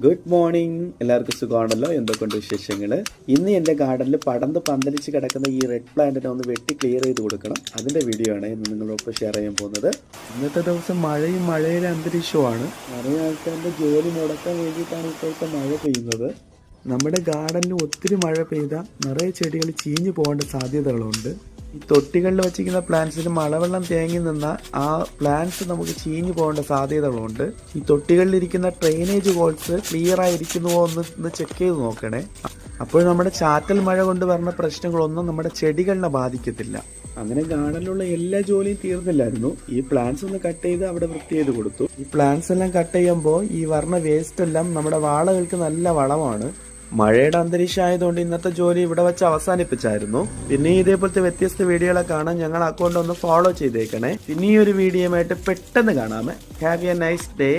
Good morning. എല്ലാവർക്കും സുഖമാണല്ലോ? എന്തൊക്കെയുണ്ട് വിശേഷങ്ങൾ? ഇന്ന് എൻ്റെ ഗാർഡനിൽ പടർന്ന് പന്തലിച്ച് കിടക്കുന്ന ഈ റെഡ് പ്ലാന്റിനെ ഒന്ന് വെട്ടി ക്ലിയർ ചെയ്ത് കൊടുക്കണം. അതിൻ്റെ വീഡിയോ ആണ് ഇന്ന് നിങ്ങളോടൊപ്പം ഷെയർ ചെയ്യാൻ പോകുന്നത്. ഇന്നത്തെ ദിവസം മഴയുടെ അന്തരീക്ഷമാണ്. നിറയെ ആൾക്കാരുടെ ജോലി മുടക്കാൻ വേണ്ടിയിട്ടാണ് ഇപ്പോഴത്തെ മഴ പെയ്യുന്നത്. നമ്മുടെ ഗാർഡനിൽ ഒത്തിരി മഴ പെയ്താൽ നിറയെ ചെടികൾ ചീഞ്ഞു പോകേണ്ട സാധ്യതകളുണ്ട്. ഈ തൊട്ടികളിൽ വച്ചിരിക്കുന്ന പ്ലാന്റ്സിന് മഴവെള്ളം തേങ്ങി നിന്നാൽ ആ പ്ലാന്റ്സ് നമുക്ക് ചീഞ്ഞു പോകേണ്ട സാധ്യതകളുണ്ട്. ഈ തൊട്ടികളിലിരിക്കുന്ന ഡ്രെയിനേജ് ഹോൾസ് ക്ലിയർ ആയിരിക്കുന്നുവോ ഒന്ന് ചെക്ക് ചെയ്ത് നോക്കണേ. അപ്പോൾ നമ്മുടെ ചാറ്റൽ മഴ കൊണ്ട് വരുന്ന പ്രശ്നങ്ങളൊന്നും നമ്മുടെ ചെടികളിനെ ബാധിക്കത്തില്ല. അങ്ങനെ ഗാർഡനിലുള്ള എല്ലാ ജോലിയും തീർന്നില്ലായിരുന്നു. ഈ പ്ലാന്റ്സ് ഒന്ന് കട്ട് ചെയ്ത് അവിടെ വൃത്തി ചെയ്ത് കൊടുത്തു. ഈ പ്ലാന്റ്സ് എല്ലാം കട്ട് ചെയ്യുമ്പോൾ ഈ വർണ്ണ വേസ്റ്റ് എല്ലാം നമ്മുടെ വാഴകൾക്ക് നല്ല വളമാണ്. മഴയുടെ അന്തരീക്ഷം ആയതുകൊണ്ട് ഇന്നത്തെ ജോലി ഇവിടെ വെച്ച് അവസാനിപ്പിച്ചായിരുന്നു. പിന്നെ ഇതേപോലത്തെ വ്യത്യസ്ത വീഡിയോകളെ കാണാൻ ഞങ്ങൾ അക്കൗണ്ട് ഒന്ന് ഫോളോ ചെയ്തേക്കണേ. പിന്നെ ഈ ഒരു വീഡിയോയുമായിട്ട് പെട്ടെന്ന് കാണാമേ. Have a nice day.